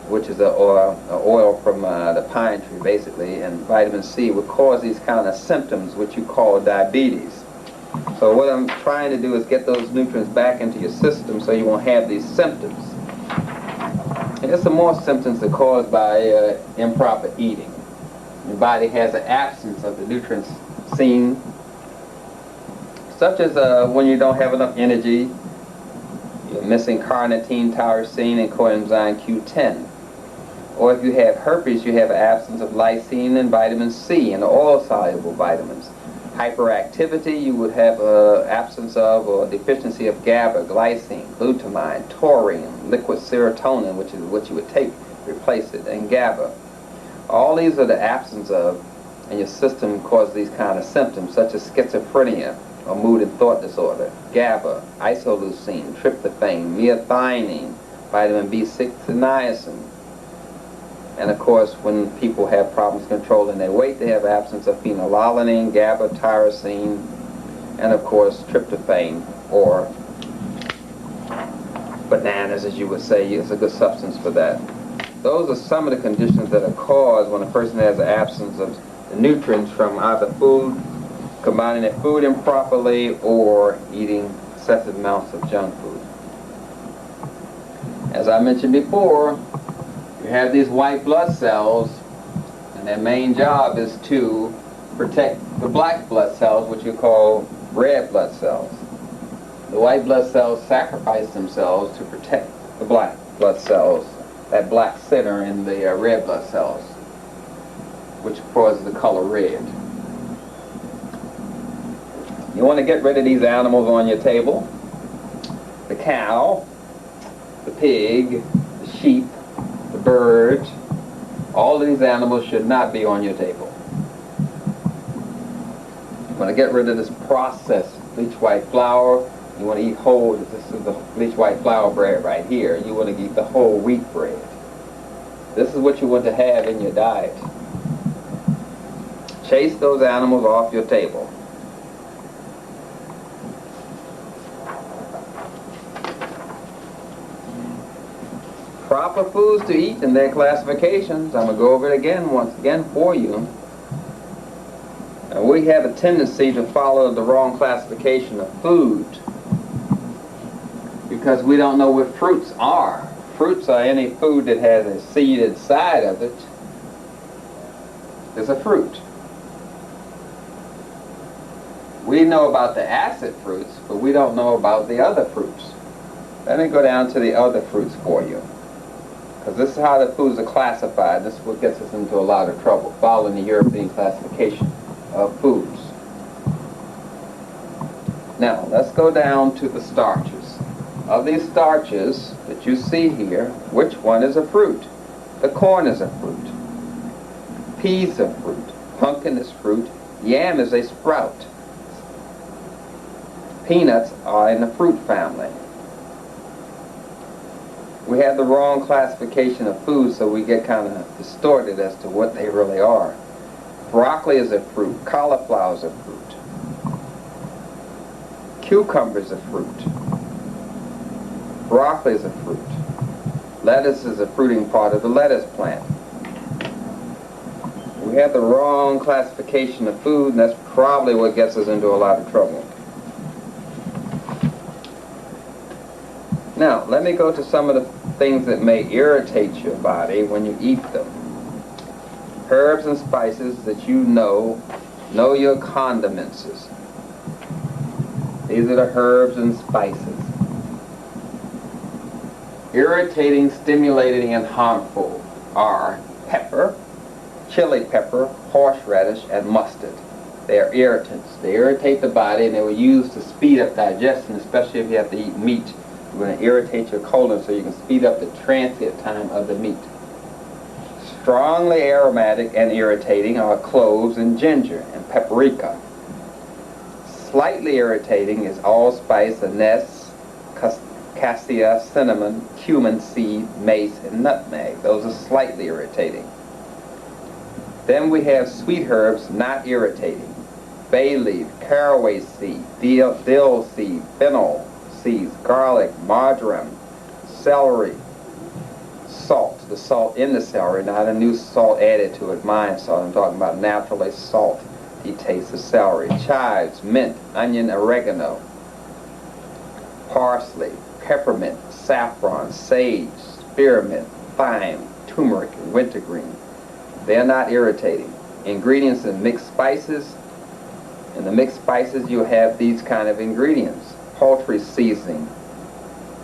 which is an oil from the pine tree basically, and vitamin C would cause these kind of symptoms which you call diabetes. So what I'm trying to do is get those nutrients back into your system so you won't have these symptoms. And there's some more symptoms that are caused by improper eating. Your body has an absence of the nutrients seen, such as when you don't have enough energy, you're missing carnitine, tyrosine, and coenzyme Q10. Or if you have herpes, you have an absence of lysine and vitamin C and oil-soluble vitamins. Hyperactivity, you would have an absence of or deficiency of GABA, glycine, glutamine, taurine, liquid serotonin, which is what you would take, replace it, and GABA. All these are the absence of, and your system causes these kind of symptoms, such as schizophrenia or mood and thought disorder. GABA, isoleucine, tryptophan, methionine, vitamin B6, and niacin. And of course, when people have problems controlling their weight, they have absence of phenylalanine, GABA, tyrosine, and of course tryptophan, or bananas, as you would say, is a good substance for that. Those are some of the conditions that are caused when a person has an absence of the nutrients from either food, combining their food improperly, or eating excessive amounts of junk food. As I mentioned before, you have these white blood cells, and their main job is to protect the black blood cells, which you call red blood cells. The white blood cells sacrifice themselves to protect the black blood cells, that black center in the red blood cells, which causes the color red. You want to get rid of these animals on your table. The cow, the pig, the sheep, the bird, all of these animals should not be on your table. You want to get rid of this processed bleached white flour. You want to eat whole, this is the bleached white flour bread right here. You want to eat the whole wheat bread. This is what you want to have in your diet. Chase those animals off your table. Proper foods to eat and their classifications. I'm going to go over it again, once again, for you. And we have a tendency to follow the wrong classification of food because we don't know what fruits are. Fruits are any food that has a seed inside of it is a fruit. We know about the acid fruits, but we don't know about the other fruits. Let me go down to the other fruits for you, because this is how the foods are classified. This is what gets us into a lot of trouble, following the European classification of foods. Now, let's go down to the starches. Of these starches that you see here, which one is a fruit? The corn is a fruit. Peas are fruit. Pumpkin is fruit. Yam is a sprout. Peanuts are in the fruit family. We have the wrong classification of foods, so we get kind of distorted as to what they really are. Broccoli is a fruit. Cauliflower is a fruit. Cucumber is a fruit. Broccoli is a fruit. Lettuce is a fruiting part of the lettuce plant. We have the wrong classification of food, and that's probably what gets us into a lot of trouble. Now, let me go to some of the things that may irritate your body when you eat them. Herbs and spices that you know your condiments. These are the herbs and spices. Irritating, stimulating, and harmful are pepper, chili pepper, horseradish, and mustard. They are irritants. They irritate the body, and they were used to speed up digestion, especially if you have to eat meat. You're going to irritate your colon so you can speed up the transit time of the meat. Strongly aromatic and irritating are cloves and ginger and paprika. Slightly irritating is allspice, anise, cassia, cinnamon, cumin seed, mace, and nutmeg. Those are slightly irritating. Then we have sweet herbs not irritating. Bay leaf, caraway seed, dill seed, fennel seeds, garlic, marjoram, celery, salt. The salt in the celery, not a new salt added to it, mine salt. I'm talking about naturally salty taste of celery. Chives, mint, onion, oregano, parsley, peppermint, saffron, sage, spearmint, thyme, turmeric, and wintergreen. They are not irritating. Ingredients in mixed spices. In the mixed spices you have these kind of ingredients. Poultry seasoning.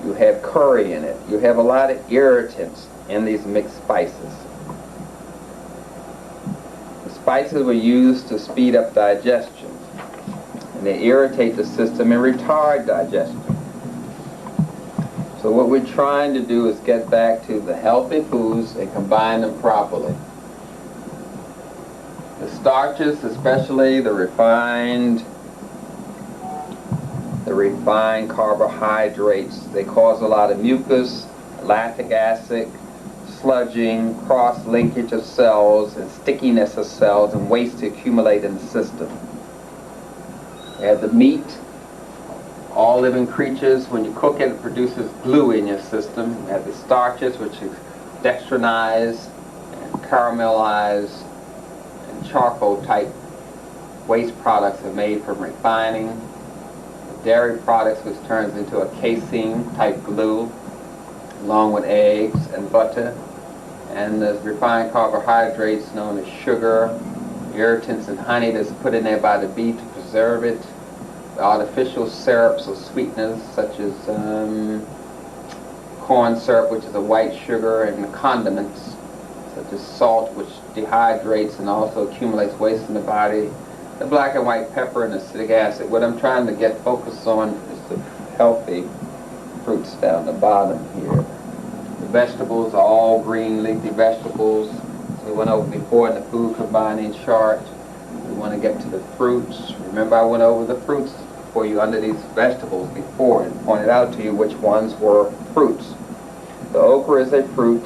You have curry in it. You have a lot of irritants in these mixed spices. The spices were used to speed up digestion, and they irritate the system and retard digestion. So what we're trying to do is get back to the healthy foods and combine them properly. The starches, especially the refined carbohydrates, they cause a lot of mucus, lactic acid, sludging, cross-linkage of cells, and stickiness of cells, and waste to accumulate in the system. We have the meat. All living creatures, when you cook it, it produces glue in your system. You have the starches, which is dextrinized and caramelized and charcoal type waste products are made from refining. The dairy products, which turns into a casein type glue, along with eggs and butter. And the refined carbohydrates known as sugar, irritants, and honey that's put in there by the bee to preserve it. The artificial syrups or sweeteners such as corn syrup, which is a white sugar, and the condiments such as salt, which dehydrates and also accumulates waste in the body. The black and white pepper and acetic acid. What I'm trying to get focused on is the healthy fruits down the bottom here. The vegetables are all green leafy vegetables. So we went over before in the food combining chart. We want to get to the fruits. Remember, I went over the fruits for you under these vegetables before and pointed out to you which ones were fruits. The okra is a fruit,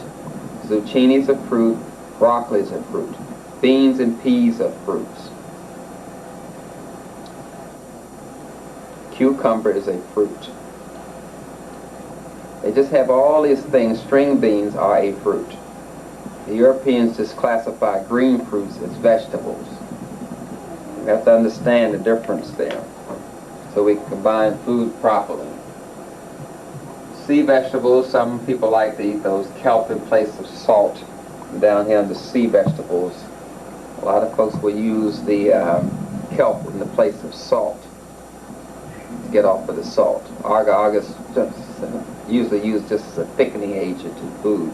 zucchini is a fruit, broccoli is a fruit, beans and peas are fruits, Cucumber is a fruit. They just have all these things. String beans are a fruit. The Europeans just classify green fruits as vegetables. You have to understand the difference there so we can combine food properly. Sea vegetables, some people like to eat those kelp in place of salt. Down here under sea vegetables, a lot of folks will use the kelp in the place of salt to get off of the salt. Agar is usually used just as a thickening agent in food.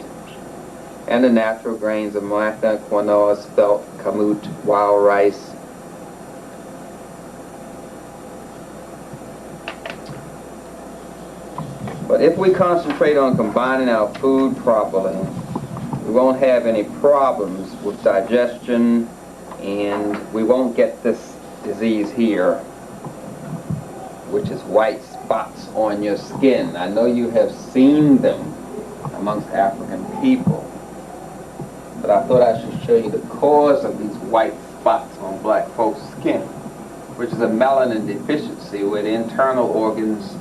And the natural grains of maca, quinoa, spelt, kamut, wild rice. But if we concentrate on combining our food properly, we won't have any problems with digestion, and we won't get this disease here, which is white spots on your skin. I know you have seen them amongst African people, but I thought I should show you the cause of these white spots on black folks' skin, which is a melanin deficiency where the internal organs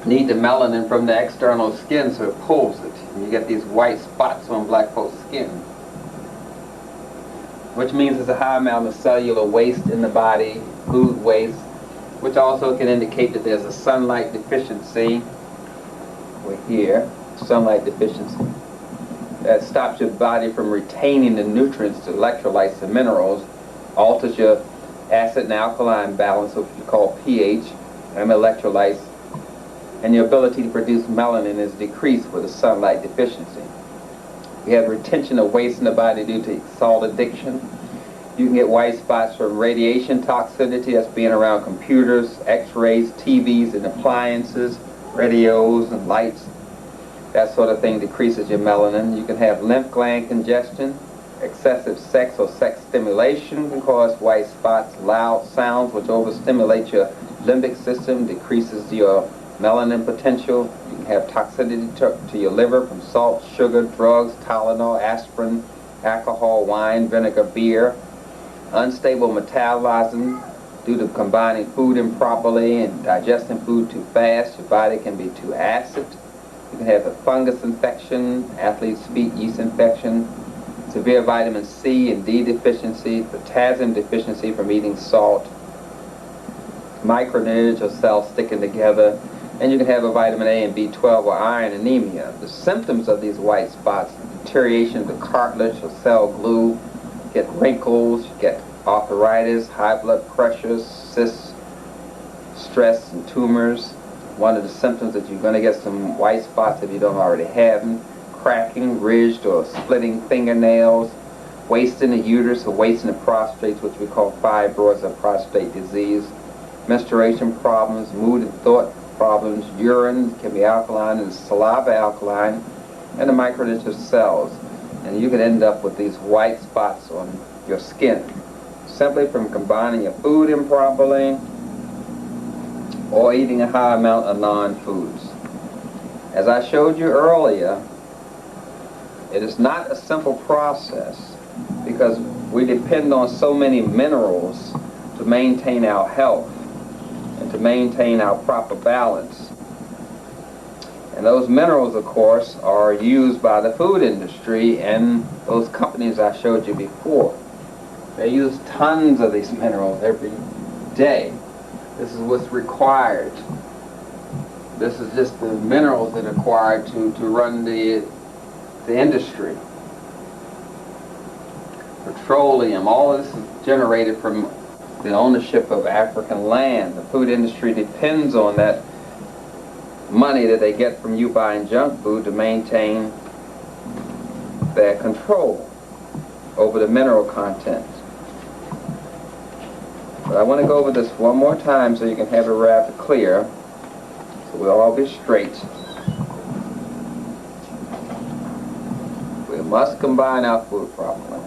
need the melanin from the external skin, so it pulls it. And you get these white spots on black folks' skin, which means there's a high amount of cellular waste in the body, food waste, which also can indicate that there's a sunlight deficiency. We're here, sunlight deficiency. That stops your body from retaining the nutrients, the electrolytes, and minerals, alters your acid and alkaline balance, which we call pH, and electrolytes, and your ability to produce melanin is decreased with a sunlight deficiency. We have retention of waste in the body due to salt addiction. You can get white spots from radiation toxicity, that's being around computers, x-rays, TVs, and appliances, radios and lights. That sort of thing decreases your melanin. You can have lymph gland congestion. Excessive sex or sex stimulation can cause white spots. Loud sounds which overstimulate your limbic system decreases your melanin potential. You can have toxicity to your liver from salt, sugar, drugs, Tylenol, aspirin, alcohol, wine, vinegar, beer. Unstable metabolism due to combining food improperly and digesting food too fast. Your body can be too acid. You can have a fungus infection, athlete's feet yeast infection, severe vitamin C and D deficiency, potassium deficiency from eating salt, micronutrients or cells sticking together, and you can have a vitamin A and B12 or iron anemia. The symptoms of these white spots: deterioration of the cartilage or cell glue, you get wrinkles, you get arthritis, high blood pressure, cysts, stress, and tumors. One of the symptoms that you're going to get some white spots if you don't already have them: cracking, ridged or splitting fingernails, waste in the uterus or waste in the prostate, which we call fibroids or prostate disease, menstruation problems, mood and thought problems, urine can be alkaline and saliva alkaline, and the micronutrient cells. And you can end up with these white spots on your skin simply from combining your food improperly or eating a high amount of non-foods. As I showed you earlier, it is not a simple process because we depend on so many minerals to maintain our health and to maintain our proper balance. And those minerals, of course, are used by the food industry and those companies I showed you before. They use tons of these minerals every day. This is what's required. This is just the minerals that are required to run the industry. Petroleum, all of this is generated from the ownership of African land. The food industry depends on that money that they get from you buying junk food to maintain their control over the mineral content. But I want to go over this one more time so you can have it rather clear, so we'll all be straight. We must combine our food properly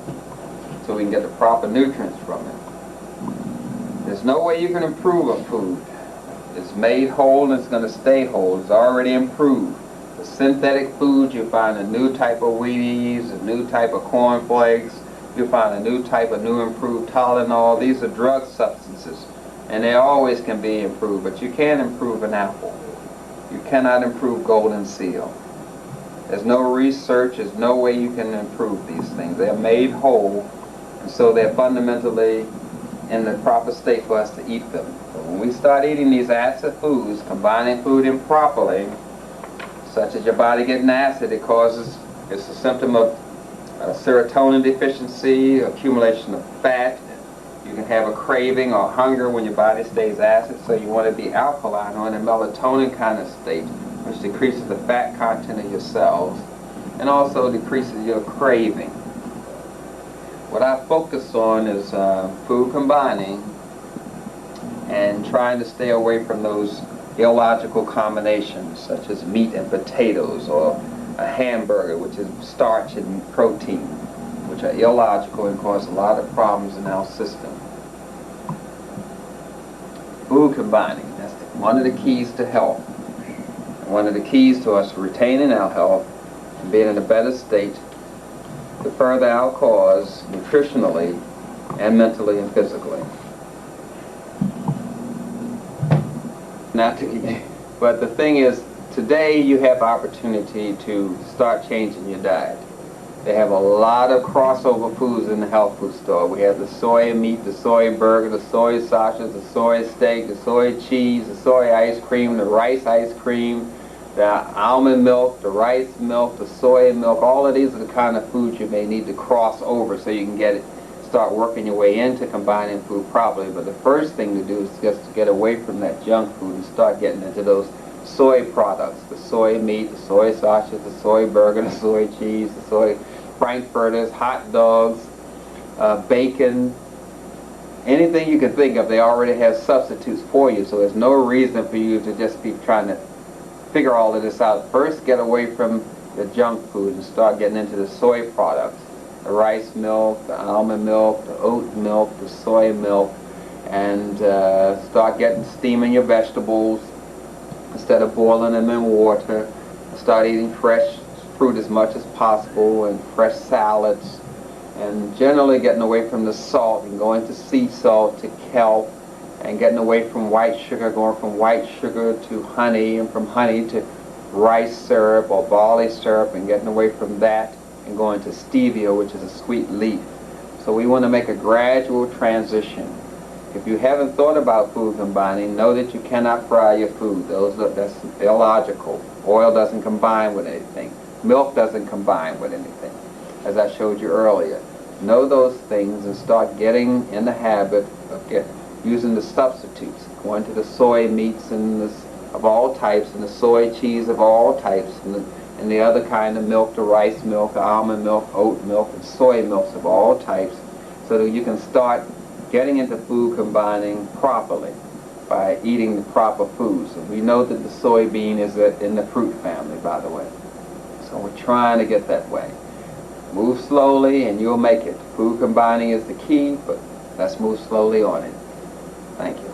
so we can get the proper nutrients from it. There's no way you can improve a food. It's made whole and it's going to stay whole. It's already improved. The synthetic foods, you find a new type of Wheaties, a new type of cornflakes, you find a new type of new improved Tylenol. These are drug substances. and they always can be improved, but you can't improve an apple. You cannot improve golden seal. There's no research, there's no way you can improve these things. They're made whole, and so they're fundamentally in the proper state for us to eat them. But when we start eating these acid foods, combining food improperly, such as your body getting acid, it's a symptom of serotonin deficiency, accumulation of fat. You can have a craving or hunger when your body stays acid, so you want to be alkaline or in a melatonin kind of state, which decreases the fat content of your cells and also decreases your craving. What I focus on is food combining and trying to stay away from those illogical combinations such as meat and potatoes, or a hamburger, which is starch and protein, which are illogical and cause a lot of problems in our system. Food combining, that's one of the keys to health. One of the keys to us retaining our health and being in a better state to further our cause nutritionally and mentally and physically. But the thing is, today you have opportunity to start changing your diet. They have a lot of crossover foods in the health food store. We have the soy meat, the soy burger, the soy sausage, the soy steak, the soy cheese, the soy ice cream, the rice ice cream, the almond milk, the rice milk, the soy milk. All of these are the kind of foods you may need to cross over so you can start working your way into combining food properly. But the first thing to do is just to get away from that junk food and start getting into those soy products, the soy meat, the soy sausage, the soy burger, the soy cheese, the soy frankfurters, hot dogs, bacon, anything you can think of. They already have substitutes for you, so there's no reason for you to just be trying to figure all of this out. First, get away from the junk food and start getting into the soy products, the rice milk, the almond milk, the oat milk, the soy milk, and start steaming your vegetables instead of boiling them in water. Start eating fresh fruit as much as possible and fresh salads, and generally getting away from the salt and going to sea salt, to kelp, and getting away from white sugar, going from white sugar to honey, and from honey to rice syrup or barley syrup, and getting away from that and going to stevia, which is a sweet leaf. So we want to make a gradual transition. If you haven't thought about food combining, know that you cannot fry your food. That's illogical. Oil doesn't combine with anything. Milk doesn't combine with anything, as I showed you earlier. Know those things and start getting in the habit of using the substitutes. Going to the soy meats of all types, and the soy cheese of all types, and the other kind of milk, the rice milk, the almond milk, oat milk, and soy milks of all types, so that you can start getting into food combining properly by eating the proper foods. And we know that the soybean is in the fruit family, by the way. So we're trying to get that way. Move slowly and you'll make it. Food combining is the key, but let's move slowly on it. Thank you.